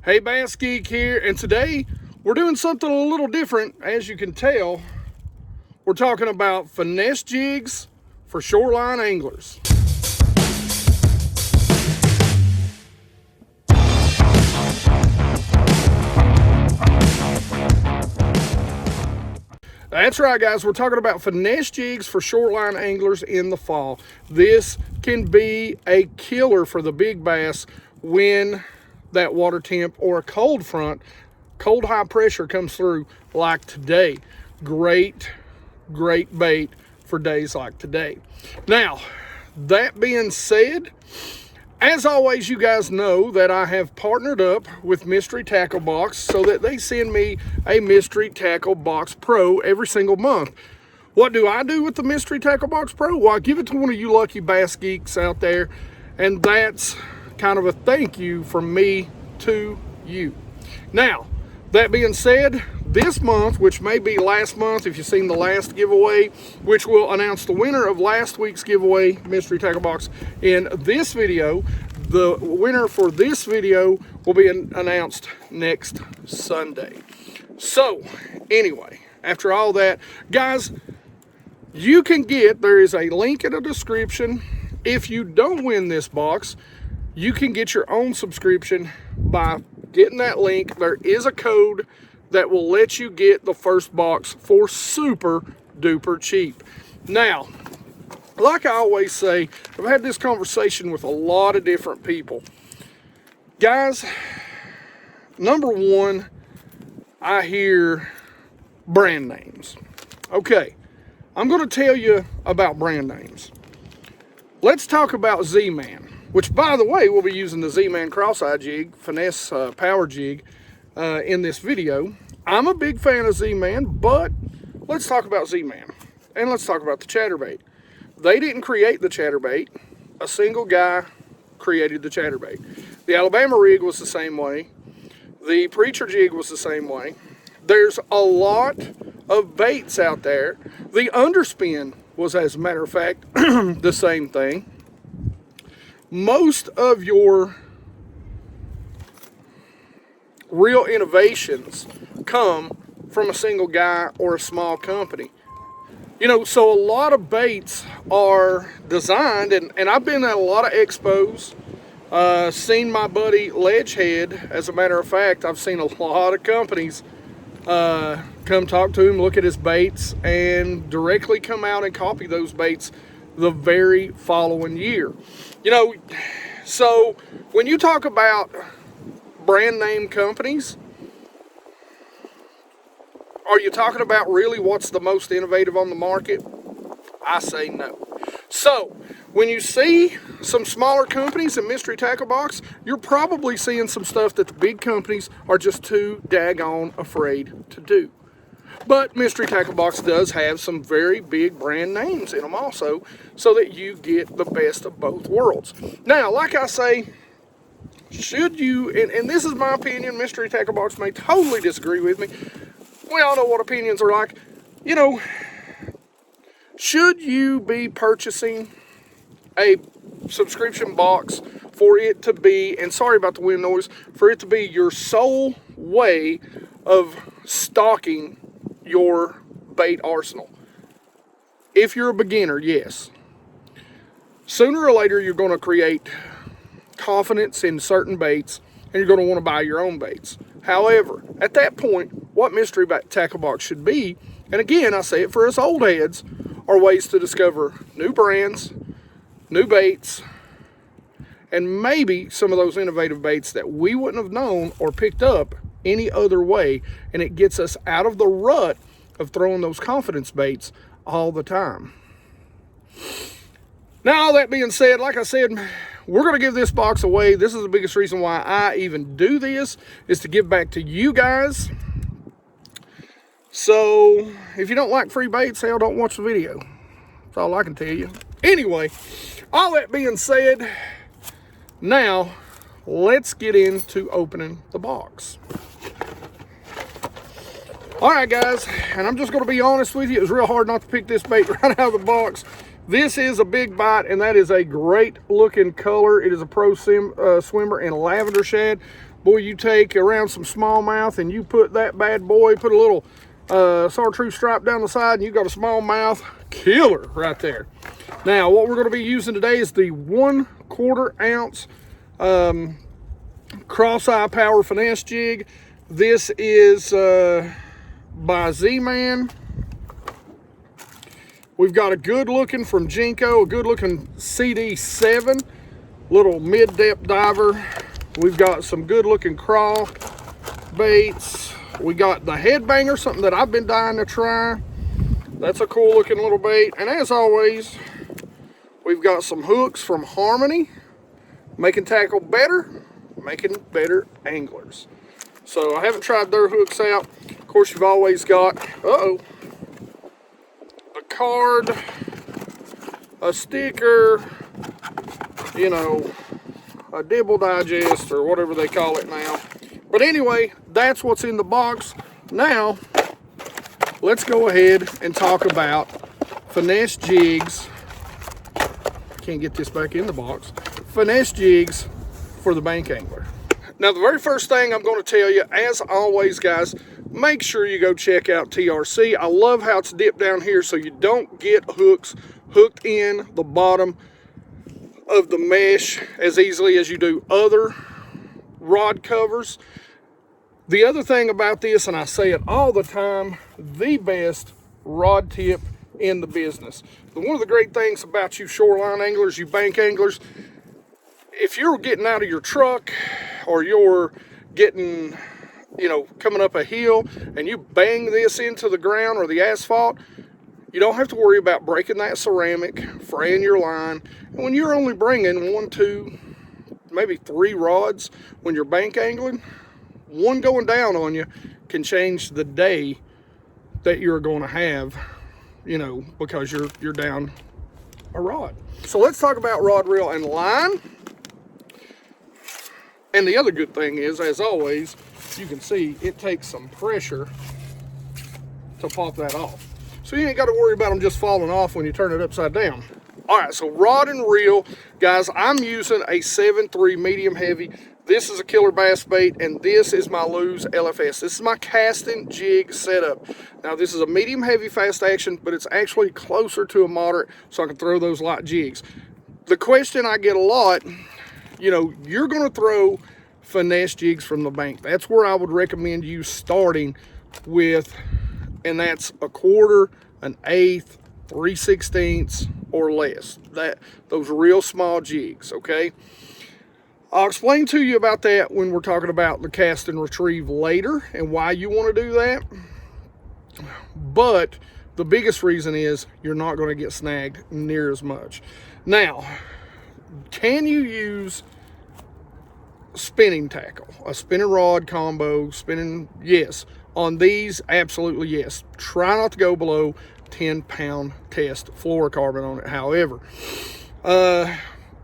Hey, Bassgeek here, and today we're doing something a little different. As you can tell, we're talking about finesse jigs for shoreline anglers. That's right, guys. We're talking about finesse jigs for shoreline anglers in the fall. This can be a killer for the big bass when that water temp or a cold front, cold high pressure comes through like today. Great bait for days like today. Now, that being said, as always, you guys know that I have partnered up with Mystery Tackle Box so that they send me a Mystery Tackle Box Pro every single month. What do I do with the Mystery Tackle Box Pro? Well, I give it to one of you lucky bass geeks out there, and that's kind of a thank you from me to you. Now, that being said, this month, which may be last month if you've seen the last giveaway, which will announce the winner of last week's giveaway, Mystery Tackle Box, in this video, the winner for this video will be announced next Sunday. So, anyway, after all that, guys, you can get, there is a link in the description. If you don't win this box, you can get your own subscription by getting that link. There is a code that will let you get the first box for super duper cheap. Now, like I always say, I've had this conversation with a lot of different people. Guys, number one, I hear brand names. Okay, I'm going to tell you about brand names. Let's talk about Z-Man, which, by the way, we'll be using the Z-Man cross-eye jig, finesse power jig, in this video. I'm a big fan of Z-Man, but let's talk about Z-Man, and let's talk about the chatterbait. They didn't create the chatterbait. A single guy created the chatterbait. The Alabama rig was the same way. The Preacher jig was the same way. There's a lot of baits out there. The underspin was, as a matter of fact, the same thing. Most of your real innovations come from a single guy or a small company. You know, so a lot of baits are designed, and I've been at a lot of expos, seen my buddy Ledgehead. As a matter of fact, I've seen a lot of companies come talk to him, look at his baits, and directly come out and copy those baits the very following year. You know, so when you talk about brand name companies, are you talking about really what's the most innovative on the market? I say no. So when you see some smaller companies in Mystery Tackle Box, you're probably seeing some stuff that the big companies are just too daggone afraid to do. But Mystery Tackle Box does have some very big brand names in them also, so that you get the best of both worlds. Now, like I say, should you, and this is my opinion, Mystery Tackle Box may totally disagree with me. We all know what opinions are like. You know, should you be purchasing a subscription box for it to be, and sorry about the wind noise, for it to be your sole way of stocking your bait arsenal? If you're a beginner, yes. Sooner or later, you're going to create confidence in certain baits, and you're going to want to buy your own baits. However, at that point, what Mystery Tackle Box should be, and again, I say it for us old heads, are ways to discover new brands, new baits, and maybe some of those innovative baits that we wouldn't have known or picked up any other way, and it gets us out of the rut of throwing those confidence baits all the time. Now, all that being said, like I said, we're going to give this box away. This is the biggest reason why I even do this, is to give back to you guys. So if you don't like free baits, hell, don't watch the video. That's all I can tell you. Anyway, all that being said, now let's get into opening the box. All right, guys, and I'm just going to be honest with you. It was real hard not to pick this bait right out of the box. This is a big bite, and that is a great looking color. It is a pro swimmer in lavender shad. boy, you take around some smallmouth and you put that bad boy, put a little chartreuse stripe down the side, and you got a smallmouth killer right there. Now, what we're going to be using today is the 1/4 ounce cross-eye power finesse jig. This is by Z-Man. We've got a good looking from Jinko, a good looking CD7, little mid-depth diver. We've got some good looking craw baits. We got the headbanger, something that I've been dying to try. That's a cool looking little bait. And as always, we've got some hooks from Harmony, making tackle better, making better anglers. So I haven't tried their hooks out. Of course, you've always got, a card, a sticker, you know, a Dibble Digest or whatever they call it now. But anyway, that's what's in the box. Now, let's go ahead and talk about Finesse Jigs. Can't get this back in the box. Finesse Jigs for the bank angler. Now, the very first thing I'm going to tell you, as always, guys, make sure you go check out TRC. I love how it's dipped down here so you don't get hooks hooked in the bottom of the mesh as easily as you do other rod covers. The other thing about this, and I say it all the time, the best rod tip in the business. One of the great things about you shoreline anglers, you bank anglers, if you're getting out of your truck or you're getting, you know, coming up a hill and you bang this into the ground or the asphalt, you don't have to worry about breaking that ceramic, fraying your line. And when you're only bringing 1, 2, maybe 3 rods when you're bank angling, one going down on you can change the day that you're going to have, you know, because you're down a rod. So let's talk about rod, reel, and line. And the other good thing is, as always, you can see it takes some pressure to pop that off. So you ain't got to worry about them just falling off when you turn it upside down. All right, so rod and reel, guys, I'm using a 7.3 medium heavy. This is a killer bass bait, and this is my Lew's LFS. This is my casting jig setup. Now, this is a medium heavy fast action, but it's actually closer to a moderate, so I can throw those light jigs. The question I get a lot, you know, you're going to throw finesse jigs from the bank. That's where I would recommend you starting with, and that's 1/4, 1/8, 3/16 or less. Those real small jigs, okay? I'll explain to you about that when we're talking about the cast and retrieve later and why you want to do that. But the biggest reason is you're not going to get snagged near as much. Now, can you use spinning tackle, a spinning rod combo, spinning? Yes. On these, absolutely yes. Try not to go below 10-pound test fluorocarbon on it. However,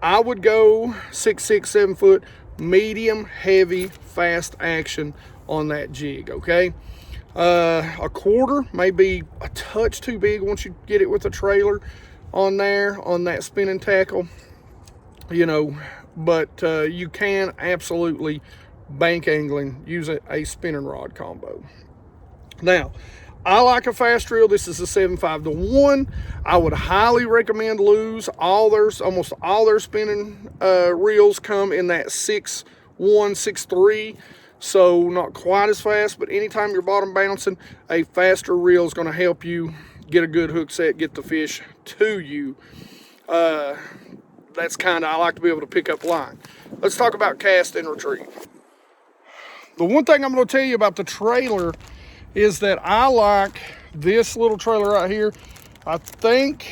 I would go 6, 7 foot medium heavy fast action on that jig, okay? 1/4 may be a touch too big once you get it with a trailer on there, on that spinning tackle, you know, but you can absolutely bank angling use a spinning rod combo. Now, I like a fast reel. This is a 7.5 to 1. I would highly recommend Lew's. Almost all their spinning reels come in that 6.1, 6.3. So not quite as fast, but anytime you're bottom bouncing, a faster reel is going to help you get a good hook set, get the fish to you. That's kind of, I like to be able to pick up line. Let's talk about cast and retrieve. The one thing I'm going to tell you about the trailer is that I like this little trailer right here. I think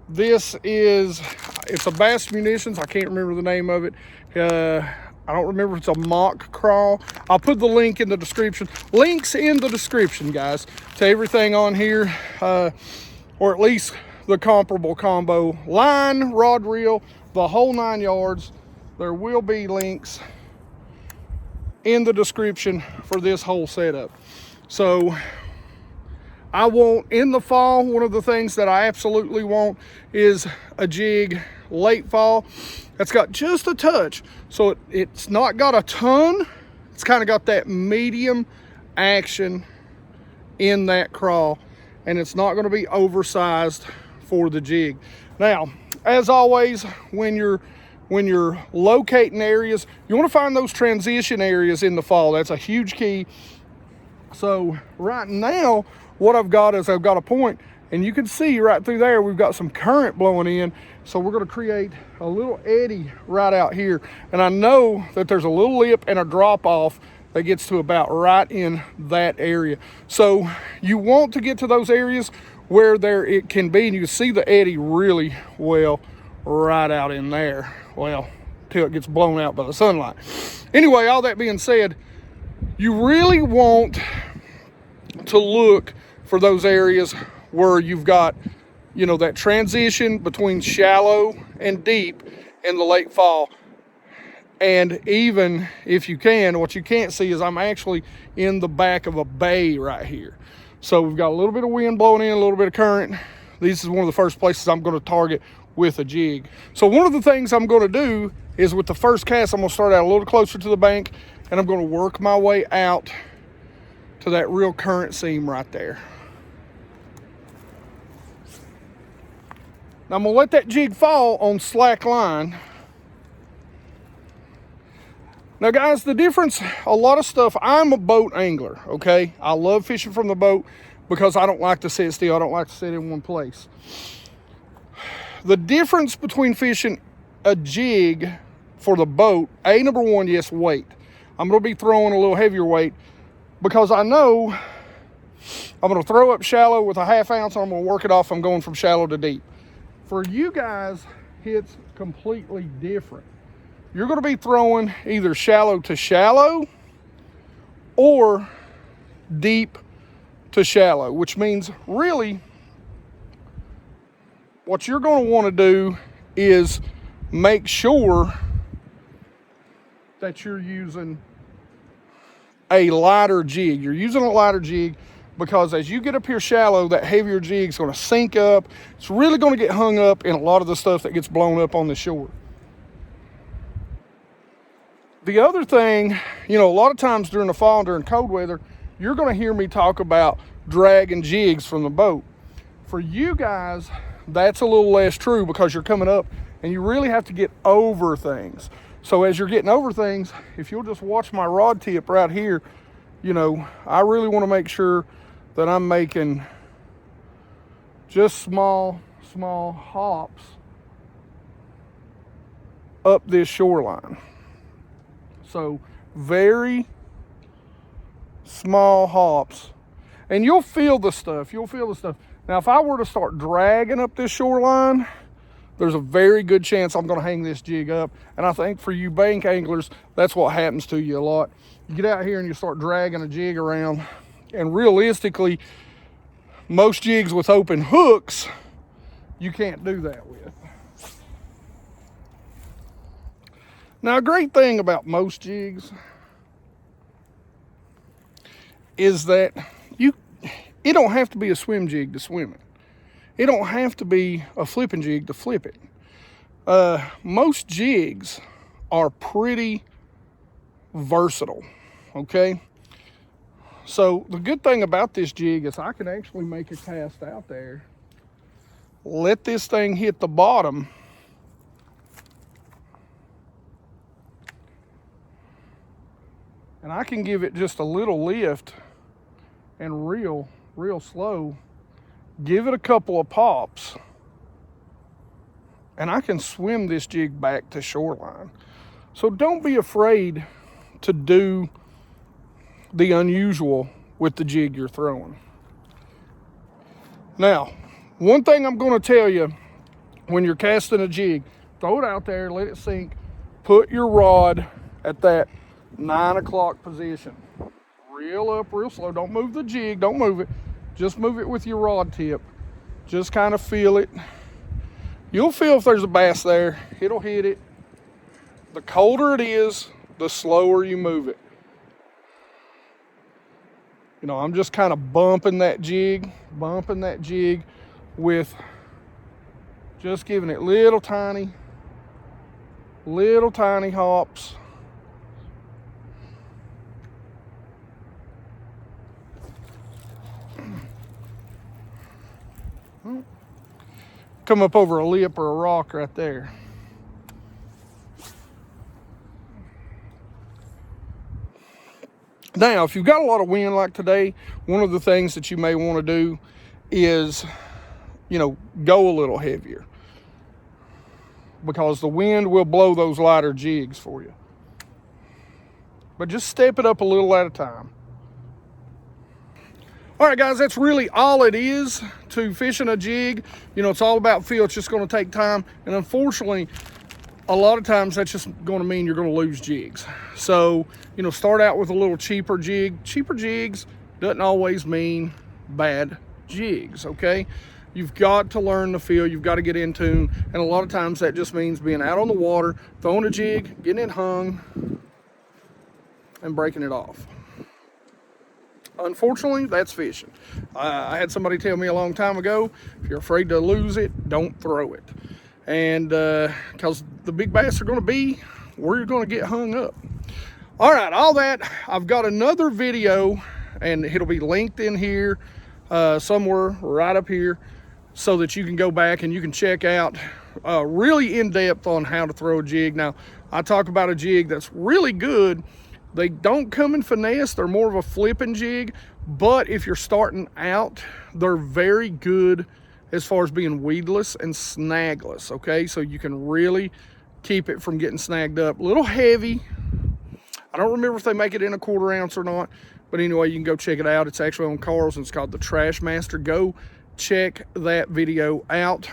this is, it's a Bass Munitions. I can't remember the name of it. I don't remember if it's a mock crawl. I'll put the link in the description. Links in the description, guys, to everything on here, or at least the comparable combo. Line, rod, reel, the whole 9 yards. There will be links in the description for this whole setup. So I want, in the fall, one of the things that I absolutely want is a jig late fall. That's got just a touch. So it's not got a ton. It's kind of got that medium action in that crawl, and it's not going to be oversized for the jig. Now, as always, when you're locating areas, you want to find those transition areas in the fall. That's a huge key. So right now, what I've got is I've got a point, and you can see right through there, we've got some current blowing in. So we're going to create a little eddy right out here. And I know that there's a little lip and a drop off that gets to about right in that area. So you want to get to those areas where it can be, and you can see the eddy really well right out in there. Well, till it gets blown out by the sunlight. Anyway, all that being said, you really want to look for those areas where you've got, you know, that transition between shallow and deep in the late fall. And even if you can, what you can't see is I'm actually in the back of a bay right here. So we've got a little bit of wind blowing in, a little bit of current. This is one of the first places I'm going to target with a jig. So one of the things I'm going to do is with the first cast, I'm going to start out a little closer to the bank, and I'm going to work my way out to that real current seam right there. Now I'm going to let that jig fall on slack line. Now guys, the difference, a lot of stuff, I'm a boat angler, okay? I love fishing from the boat because I don't like to sit still. I don't like to sit in one place. The difference between fishing a jig for the boat, number one, yes, weight. I'm going to be throwing a little heavier weight because I know I'm going to throw up shallow with a 1/2 ounce and I'm going to work it off. I'm going from shallow to deep. For you guys, it's completely different. You're going to be throwing either shallow to shallow or deep to shallow, which means really what you're going to want to do is make sure that you're using a lighter jig. You're using a lighter jig because as you get up here shallow, that heavier jig is going to sink up. It's really going to get hung up in a lot of the stuff that gets blown up on the shore. The other thing, you know, a lot of times during the fall and during cold weather, you're going to hear me talk about dragging jigs from the boat. For you guys, that's a little less true because you're coming up and you really have to get over things. So as you're getting over things, if you'll just watch my rod tip right here, you know, I really want to make sure that I'm making just small hops up this shoreline. So very small hops, and you'll feel the stuff. Now, if I were to start dragging up this shoreline, there's a very good chance I'm going to hang this jig up. And I think for you bank anglers, that's what happens to you a lot. You get out here and you start dragging a jig around, and realistically, most jigs with open hooks, you can't do that with. Now, a great thing about most jigs is that it don't have to be a swim jig to swim it. It don't have to be a flipping jig to flip it. Most jigs are pretty versatile, okay? So the good thing about this jig is I can actually make a cast out there, let this thing hit the bottom, and I can give it just a little lift and real slow, give it a couple of pops, and I can swim this jig back to shoreline. So don't be afraid to do the unusual with the jig you're throwing. Now, one thing I'm going to tell you when you're casting a jig, throw it out there, let it sink, put your rod at that 9 o'clock position. Reel up, real slow. Don't move the jig, don't move it. Just move it with your rod tip. Just kind of feel it. You'll feel if there's a bass there. It'll hit it. The colder it is, the slower you move it. You know, I'm just kind of bumping that jig with Just giving it little tiny hops. Come up over a lip or a rock right there. Now, if you've got a lot of wind like today, one of the things that you may want to do is, you know, go a little heavier, because the wind will blow those lighter jigs for you. But just step it up a little at a time. All right, guys, that's really all it is to fishing a jig. You know, it's all about feel. It's just going to take time. And unfortunately, a lot of times that's just going to mean you're going to lose jigs. So, you know, start out with a little cheaper jig. Cheaper jigs doesn't always mean bad jigs, okay? You've got to learn the feel. You've got to get in tune. And a lot of times that just means being out on the water, throwing a jig, getting it hung, and breaking it off. Unfortunately, that's fishing. I had somebody tell me a long time ago, if you're afraid to lose it, don't throw it. And because the big bass are going to be where you're going to get hung up. All right, all that, I've got another video, and it'll be linked in here somewhere right up here, so that you can go back and you can check out really in depth on how to throw a jig. Now, I talk about a jig that's really good. They don't come in finesse. They're more of a flipping jig. But if you're starting out, they're very good as far as being weedless and snagless, okay? So you can really keep it from getting snagged up. A little heavy. I don't remember if they make it in a 1/4 ounce or not. But anyway, you can go check it out. It's actually on Carl's, and it's called the Trash Master. Go check that video out.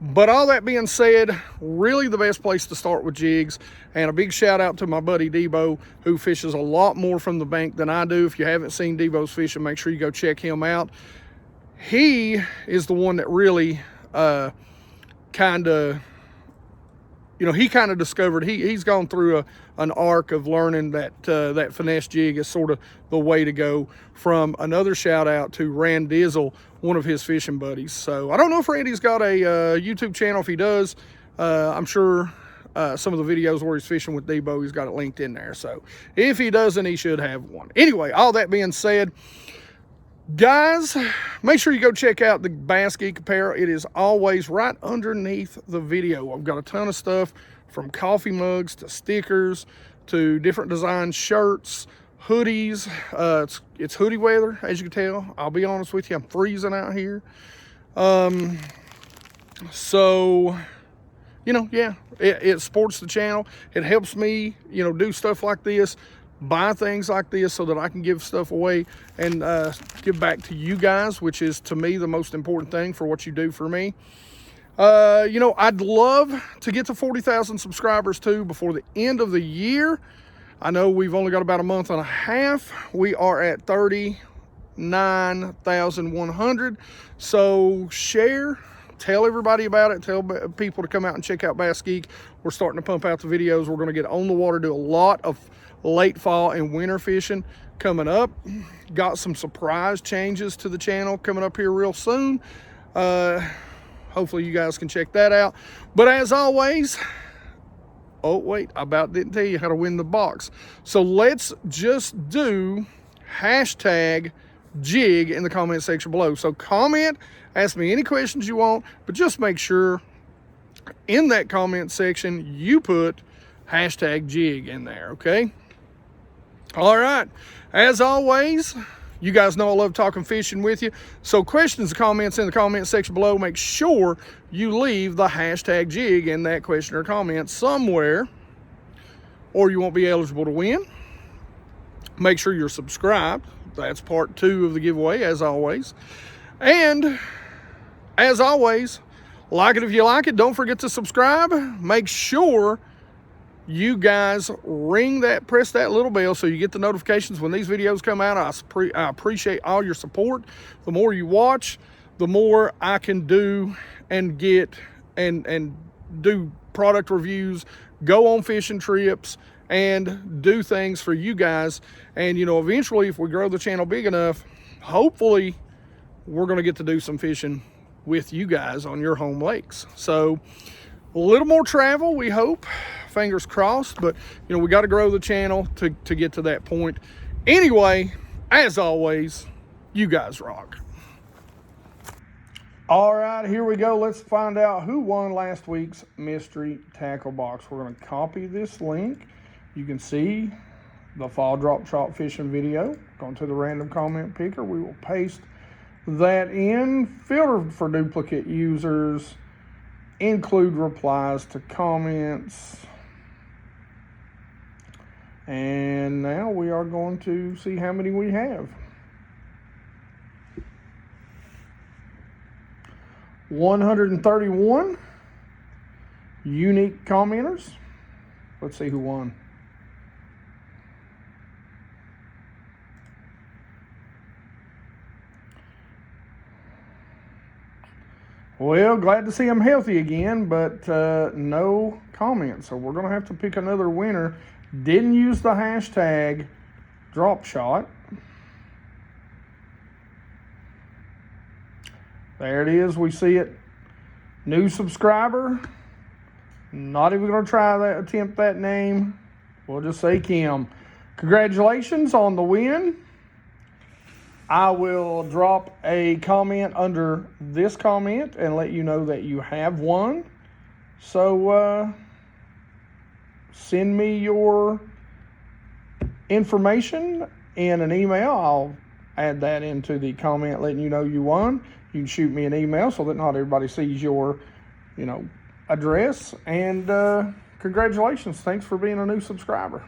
But all that being said, really the best place to start with jigs. And a big shout out to my buddy Debo, who fishes a lot more from the bank than I do. If you haven't seen Debo's fishing, make sure you go check him out. He is the one that really kind of, you know, he kind of discovered, he's gone through an arc of learning that that finesse jig is sort of the way to go. From another shout out to Rand Dizzle, one of his fishing buddies. So I don't know if Randy's got a YouTube channel. If he does, I'm sure some of the videos where he's fishing with Debo, he's got it linked in there. So if he doesn't, he should have one. Anyway, all that being said, guys, make sure you go check out the Bassgeek apparel. It is always right underneath the video. I've got a ton of stuff, from coffee mugs to stickers to different design shirts, hoodies. It's hoodie weather, as you can tell. I'll be honest with you, I'm freezing out here. So, you know, yeah, it supports the channel. It helps me, you know, do stuff like this, buy things like this, so that I can give stuff away and give back to you guys, which is, to me, the most important thing for what you do for me. You know, I'd love to get to 40,000 subscribers too before the end of the year. I know we've only got about a month and a half. We are at 39,100. So share, tell everybody about it. Tell people to come out and check out Bassgeek. We're starting to pump out the videos. We're going to get on the water, do a lot of late fall and winter fishing coming up. Got some surprise changes to the channel coming up here real soon. Hopefully you guys can check that out. But as always, oh wait, I about didn't tell you how to win the box. So let's just do hashtag jig in the comment section below. So comment, ask me any questions you want, but just make sure in that comment section you put hashtag jig in there, okay? All right, as always, you guys know I love talking fishing with you. So questions and comments in the comment section below. Make sure you leave the hashtag jig in that question or comment somewhere, or you won't be eligible to win. Make sure you're subscribed. That's part 2 of the giveaway, as always. And as always, like it if you like it. Don't forget to subscribe. Make sure you guys press that little bell so you get the notifications when these videos come out. I appreciate all your support. The more you watch, the more I can do and get and do product reviews, go on fishing trips, and do things for you guys. And, you know, eventually, if we grow the channel big enough, hopefully we're going to get to do some fishing with you guys on your home lakes. So a little more travel, we hope, fingers crossed, but you know, we got to grow the channel to get to that point. Anyway, as always, you guys rock. All right, here we go. Let's find out who won last week's mystery tackle box. We're going to copy this link. You can see the fall drop shot fishing video. Go to the random comment picker. We will paste that in. Filter for duplicate users. Include replies to comments. And now we are going to see how many we have. 131 unique commenters. Let's see who won. Well, glad to see them healthy again, but no comments. So we're going to have to pick another winner. Didn't use the hashtag drop shot. There it is. We see it. New subscriber. Not even going to attempt that name. We'll just say Kim. Congratulations on the win. I will drop a comment under this comment and let you know that you have won. So send me your information in an email. I'll add that into the comment letting you know you won. You can shoot me an email so that not everybody sees your, address. And congratulations. Thanks for being a new subscriber.